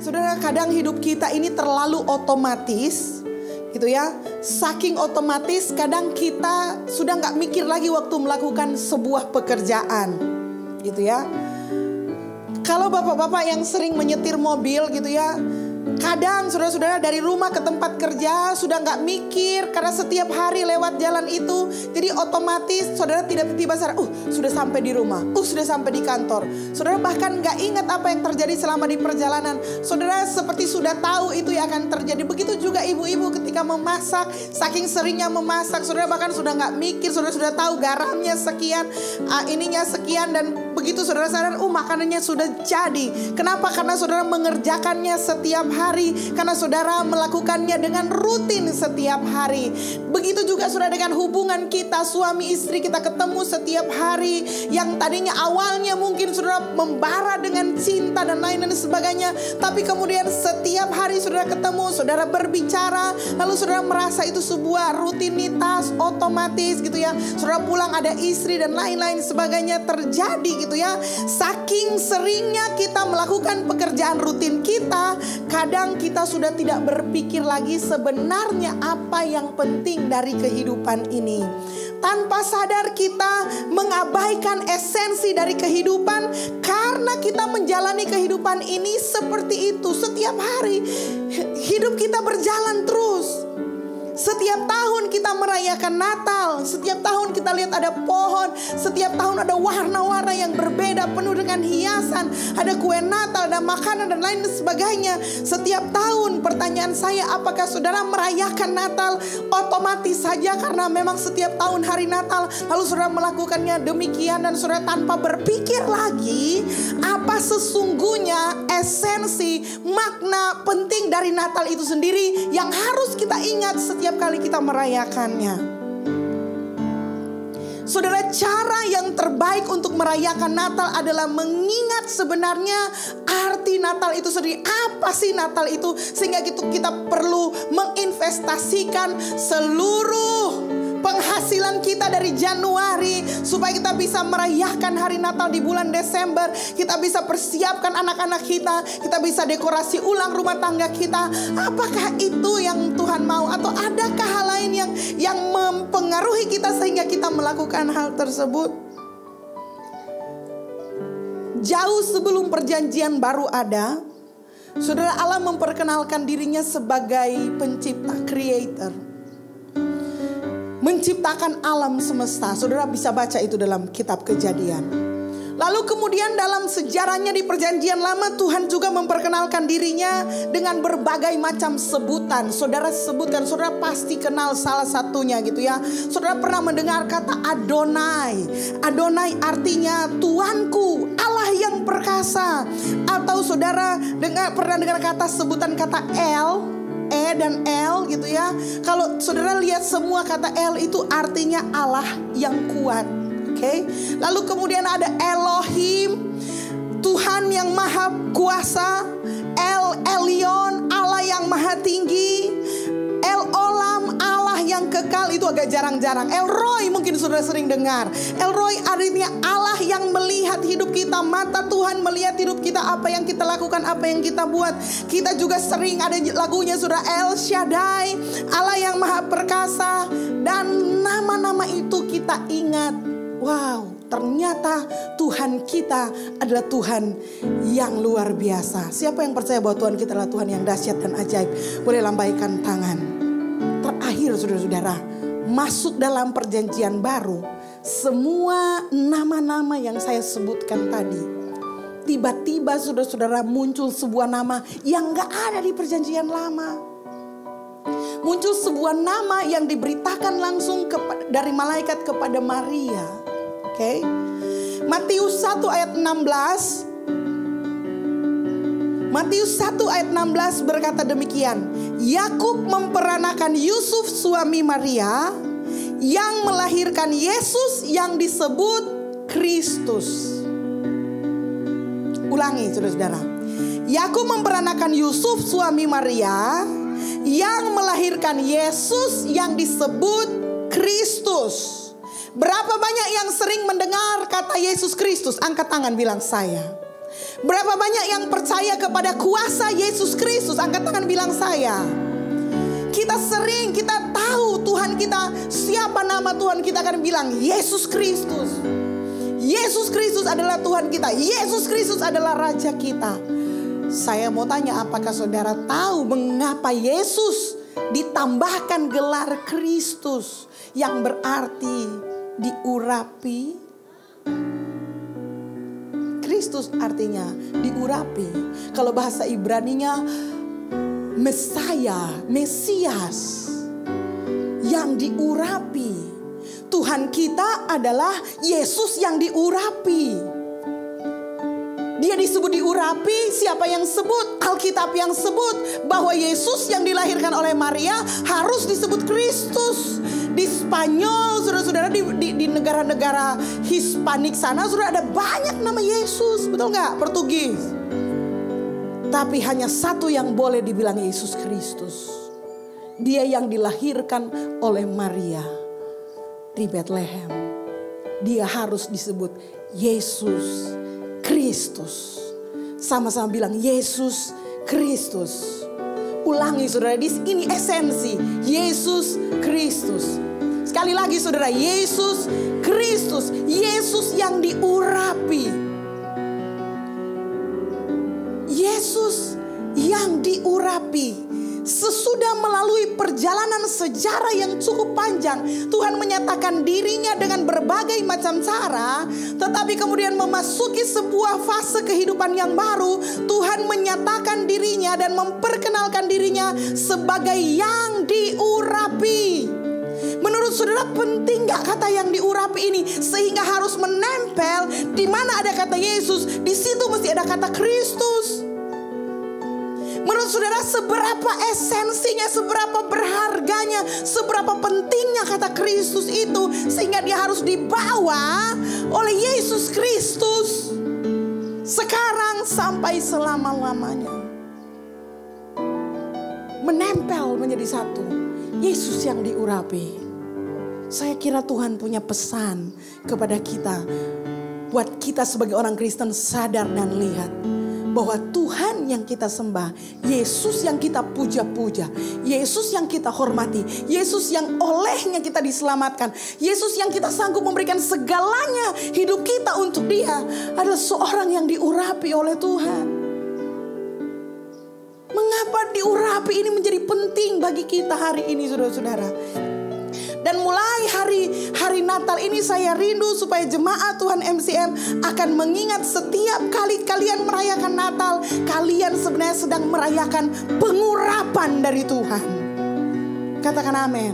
Saudara, kadang hidup kita ini terlalu otomatis gitu ya. Saking otomatis kadang kita sudah gak mikir lagi waktu melakukan sebuah pekerjaan gitu ya. Kalau bapak-bapak yang sering menyetir mobil gitu ya, kadang saudara-saudara dari rumah ke tempat kerja sudah gak mikir karena setiap hari lewat jalan itu. Jadi otomatis saudara tidak tiba-tiba sadar, sudah sampai di rumah, sudah sampai di kantor. Saudara bahkan gak ingat apa yang terjadi selama di perjalanan. Saudara seperti sudah tahu itu yang akan terjadi. Begitu juga ibu-ibu ketika memasak, saking seringnya memasak, saudara bahkan sudah gak mikir. Saudara sudah tahu garamnya sekian, ininya sekian, dan begitu saudara sadar, makanannya sudah jadi. Kenapa? Karena saudara mengerjakannya setiap hari, karena saudara melakukannya dengan rutin setiap hari. Begitu juga saudara dengan hubungan kita suami istri, kita ketemu setiap hari. Yang tadinya awalnya mungkin saudara membara dengan cinta dan lain sebagainya, tapi kemudian setiap hari saudara ketemu, saudara berbicara, lalu saudara merasa itu sebuah rutinitas otomatis gitu ya. Saudara pulang ada istri dan lain-lain sebagainya terjadi gitu ya. Saking seringnya kita melakukan pekerjaan rutin kita, kadang kita sudah tidak berpikir lagi sebenarnya apa yang penting dari kehidupan ini. Tanpa sadar kita mengabaikan esensi dari kehidupan karena kita menjalani kehidupan ini seperti itu setiap hari. Hidup kita berjalan terus. Setiap tahun kita merayakan Natal, setiap tahun kita lihat ada pohon, setiap tahun ada warna-warna yang berbeda penuh dengan hiasan, ada kue Natal, ada makanan dan lain sebagainya. Setiap tahun pertanyaan saya, apakah saudara merayakan Natal otomatis saja karena memang setiap tahun hari Natal, lalu saudara melakukannya demikian dan saudara tanpa berpikir lagi apa sesungguhnya esensi makna penting dari Natal itu sendiri yang harus kita ingat setiap kali kita merayakannya. Saudara, cara yang terbaik untuk merayakan Natal adalah mengingat sebenarnya arti Natal itu sendiri. Apa sih Natal itu? Sehingga kita perlu menginvestasikan seluruh penghasilan kita dari Januari supaya kita bisa merayakan hari Natal di bulan Desember. Kita bisa persiapkan anak-anak kita bisa dekorasi ulang rumah tangga kita. Apakah itu yang Tuhan mau, atau adakah hal lain yang mempengaruhi kita sehingga kita melakukan hal tersebut? Jauh sebelum perjanjian baru ada, saudara, Allah memperkenalkan dirinya sebagai pencipta, creator, menciptakan alam semesta. Saudara bisa baca itu dalam kitab Kejadian. Lalu kemudian dalam sejarahnya di perjanjian lama, Tuhan juga memperkenalkan dirinya dengan berbagai macam sebutan. Saudara sebutkan, saudara pasti kenal salah satunya gitu ya. Saudara pernah mendengar kata Adonai. Adonai artinya Tuanku, Allah yang perkasa. Atau saudara pernah dengar sebutan kata El, E dan L gitu ya. Kalau saudara lihat semua kata L itu artinya Allah yang kuat. Lalu kemudian ada Elohim, Tuhan yang maha kuasa. El Elyon, Allah yang maha tinggi. El Olam, Allah yang kekal. Itu agak jarang-jarang. El Roy mungkin sudah sering dengar. El Roy artinya Allah yang melihat hidup kita. Mata Tuhan melihat hidup kita, apa yang kita lakukan, apa yang kita buat. Kita juga sering ada lagunya sudah El Shaddai, Allah yang maha perkasa. Dan nama-nama itu kita ingat. Wow, ternyata Tuhan kita adalah Tuhan yang luar biasa. Siapa yang percaya bahwa Tuhan kita adalah Tuhan yang dahsyat dan ajaib? Boleh lambaikan tangan. Terakhir saudara-saudara, masuk dalam perjanjian baru, semua nama-nama yang saya sebutkan tadi, tiba-tiba saudara-saudara muncul sebuah nama yang gak ada di perjanjian lama. Muncul sebuah nama yang diberitakan langsung dari malaikat kepada Maria. Matius 1 ayat 16. Matius 1 ayat 16 berkata demikian. Yakub memperanakan Yusuf suami Maria yang melahirkan Yesus yang disebut Kristus. Ulangi saudara-saudara. Yakub memperanakan Yusuf suami Maria yang melahirkan Yesus yang disebut Kristus. Berapa banyak yang sering mendengar kata Yesus Kristus? Angkat tangan bilang saya. Berapa banyak yang percaya kepada kuasa Yesus Kristus? Angkat tangan bilang saya. Kita tahu Tuhan kita, siapa nama Tuhan kita, akan bilang Yesus Kristus. Yesus Kristus adalah Tuhan kita. Yesus Kristus adalah Raja kita. Saya mau tanya, apakah saudara tahu mengapa Yesus ditambahkan gelar Kristus, yang berarti diurapi? Kristus artinya diurapi. Kalau bahasa Ibraninya Mesias, yang diurapi. Tuhan kita adalah Yesus yang diurapi. Dia disebut diurapi. Siapa yang sebut? Alkitab yang sebut bahwa Yesus yang dilahirkan oleh Maria harus disebut Kristus. Di Spanyol, saudara-saudara, di negara-negara Hispanik sana, saudara, ada banyak nama Yesus, betul nggak? Portugis. Tapi hanya satu yang boleh dibilang Yesus Kristus. Dia yang dilahirkan oleh Maria di Bethlehem. Dia harus disebut Yesus Kristus. Sama-sama bilang Yesus Kristus. Ulangi saudara, ini esensi Yesus Kristus. Sekali lagi saudara, Yesus Kristus. Yesus yang diurapi. Yesus yang diurapi. Sesudah melalui perjalanan sejarah yang cukup panjang, Tuhan menyatakan dirinya dengan berbagai macam cara. Tetapi kemudian memasuki sebuah fase kehidupan yang baru, Tuhan menyatakan dirinya dan memperkenalkan dirinya sebagai yang diurapi. Menurut saudara, penting gak kata yang diurapi ini? Sehingga harus menempel. Di mana ada kata Yesus, di situ mesti ada kata Kristus. Menurut saudara, seberapa esensinya, seberapa berharganya, seberapa pentingnya kata Kristus itu, sehingga dia harus dibawa oleh Yesus Kristus sekarang sampai selama-lamanya. Menempel menjadi satu. Yesus yang diurapi. Saya kira Tuhan punya pesan kepada kita, buat kita sebagai orang Kristen sadar dan lihat bahwa Tuhan yang kita sembah, Yesus yang kita puja-puja, Yesus yang kita hormati, Yesus yang olehnya kita diselamatkan, Yesus yang kita sanggup memberikan segalanya hidup kita untuk Dia, adalah seorang yang diurapi oleh Tuhan. Mengapa diurapi ini menjadi penting bagi kita hari ini, saudara-saudara? Dan mulai hari Natal ini saya rindu supaya jemaat Tuhan MCM akan mengingat setiap kali kalian merayakan Natal, kalian sebenarnya sedang merayakan pengurapan dari Tuhan. Katakan amin.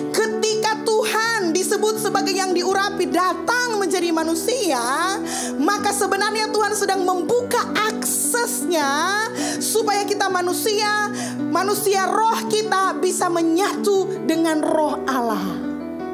Ketika Tuhan disebut sebagai yang diurapi datang menjadi manusia, maka sebenarnya Tuhan sedang membuka aksesnya supaya kita manusia roh kita bisa menyatu dengan roh Allah.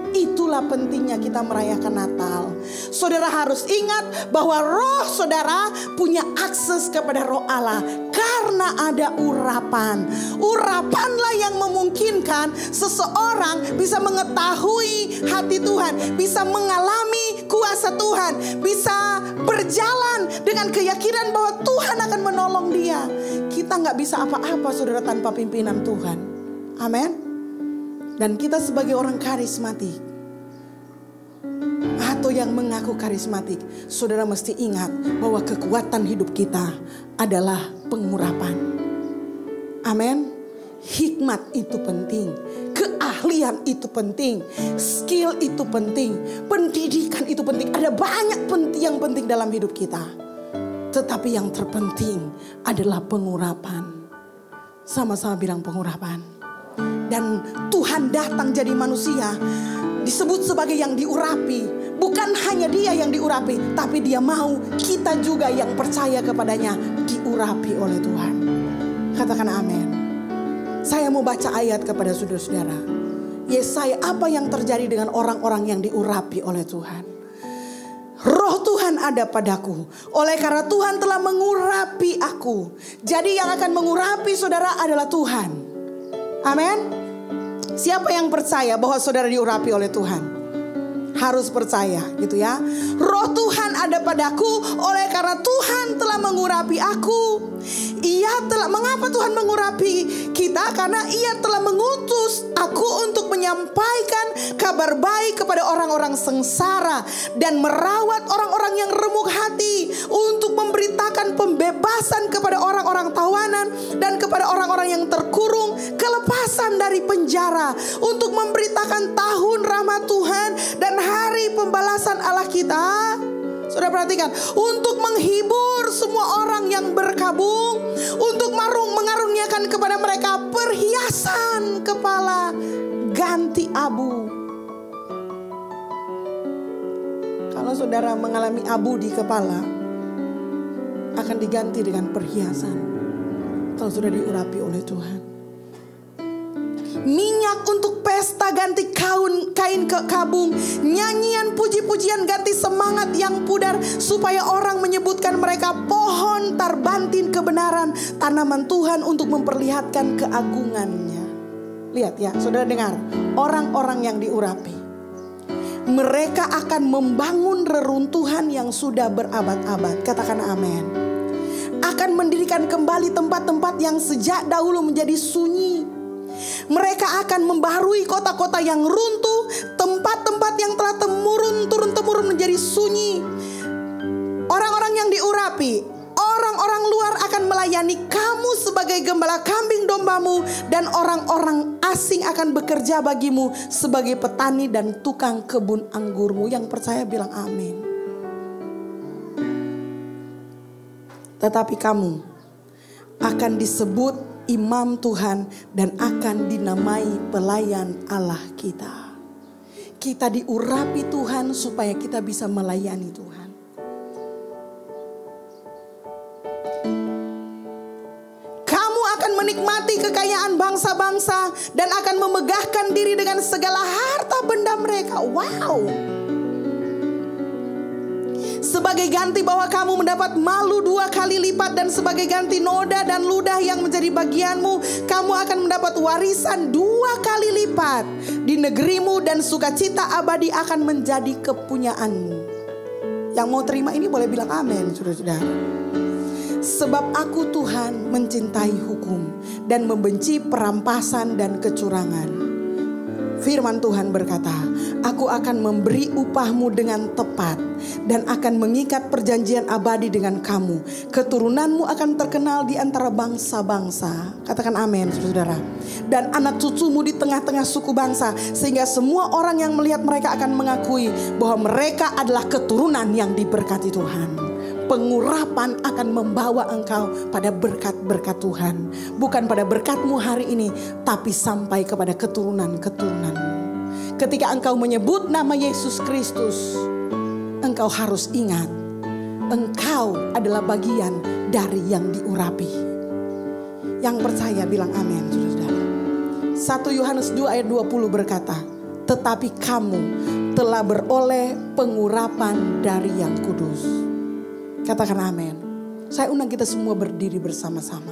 Itulah pentingnya kita merayakan Natal. Saudara harus ingat bahwa roh saudara punya akses kepada roh Allah karena ada urapan. Urapanlah yang memungkinkan seseorang bisa mengetahui hati Tuhan, bisa mengalami kuasa Tuhan, bisa berjalan dengan keyakinan bahwa Tuhan akan menolong dia. Kita gak bisa apa-apa saudara tanpa pimpinan Tuhan. Amin. Dan kita sebagai orang karismatik atau yang mengaku karismatik, saudara mesti ingat bahwa kekuatan hidup kita adalah pengurapan. Amin. Hikmat itu penting, keahlian itu penting, skill itu penting, pendidikan itu penting. Ada banyak yang penting dalam hidup kita. Tetapi yang terpenting adalah pengurapan. Sama-sama bilang pengurapan. Dan Tuhan datang jadi manusia, disebut sebagai yang diurapi. Bukan hanya dia yang diurapi, tapi dia mau kita juga yang percaya kepadanya diurapi oleh Tuhan. Katakan amin. Saya mau baca ayat kepada saudara-saudara. Yesaya, apa yang terjadi dengan orang-orang yang diurapi oleh Tuhan? Roh Tuhan ada padaku, oleh karena Tuhan telah mengurapi aku. Jadi yang akan mengurapi saudara adalah Tuhan. Amin. Siapa yang percaya bahwa saudara diurapi oleh Tuhan? harus percaya gitu ya. Roh Tuhan ada padaku oleh karena Tuhan telah mengurapi aku. Mengapa Tuhan mengurapi kita? Karena Ia telah mengutus aku untuk menyampaikan kabar baik kepada orang-orang sengsara dan merawat orang-orang yang remuk hati, untuk memberitakan pembebasan kepada orang-orang tawanan dan kepada orang-orang yang terkurung kelepasan dari penjara, untuk memberitakan tahun rahmat Tuhan dan hari pembalasan Allah kita. Sudah perhatikan, untuk menghibur semua orang yang berkabung, untuk mengaruniakan kepada mereka perhiasan kepala ganti abu. Kalau saudara mengalami abu di kepala, akan diganti dengan perhiasan kalau sudah diurapi oleh Tuhan. Minyak untuk pesta ganti kain kabung, nyanyian puji-pujian ganti semangat yang pudar, supaya orang menyebutkan mereka pohon tarbantin kebenaran, tanaman Tuhan untuk memperlihatkan keagungannya. Lihat ya, saudara dengar, orang-orang yang diurapi, mereka akan membangun reruntuhan yang sudah berabad-abad. Katakan amin. Akan mendirikan kembali tempat-tempat yang sejak dahulu menjadi sunyi. Mereka akan membaharui kota-kota yang runtuh, tempat-tempat yang telah turun-temurun menjadi sunyi. Orang-orang yang diurapi, orang-orang luar akan melayani kamu sebagai gembala kambing dombamu, dan orang-orang asing akan bekerja bagimu sebagai petani dan tukang kebun anggurmu. Yang percaya bilang amin. Tetapi kamu akan disebut imam Tuhan dan akan dinamai pelayan Allah kita. Kita diurapi Tuhan supaya kita bisa melayani Tuhan. Kamu akan menikmati kekayaan bangsa-bangsa dan akan memegahkan diri dengan segala harta benda mereka. Wow. Sebagai ganti bahwa kamu mendapat malu 2 kali lipat, dan sebagai ganti noda dan ludah yang menjadi bagianmu, kamu akan mendapat warisan 2 kali lipat di negerimu, dan sukacita abadi akan menjadi kepunyaanmu. Yang mau terima ini boleh bilang amin, saudara-saudara. Sebab aku Tuhan mencintai hukum dan membenci perampasan dan kecurangan. Firman Tuhan berkata, aku akan memberi upahmu dengan tepat dan akan mengikat perjanjian abadi dengan kamu. Keturunanmu akan terkenal di antara bangsa-bangsa. Katakan amin, saudara. Dan anak cucumu di tengah-tengah suku bangsa, sehingga semua orang yang melihat mereka akan mengakui bahwa mereka adalah keturunan yang diberkati Tuhan. Pengurapan akan membawa engkau pada berkat-berkat Tuhan. Bukan pada berkatmu hari ini, tapi sampai kepada keturunan-keturunanmu. Ketika engkau menyebut nama Yesus Kristus, engkau harus ingat, engkau adalah bagian dari yang diurapi. Yang percaya bilang amin, saudara. 1 Yohanes 2 ayat 20 berkata, tetapi kamu telah beroleh pengurapan dari yang kudus. Katakan amin. Saya undang kita semua berdiri bersama-sama.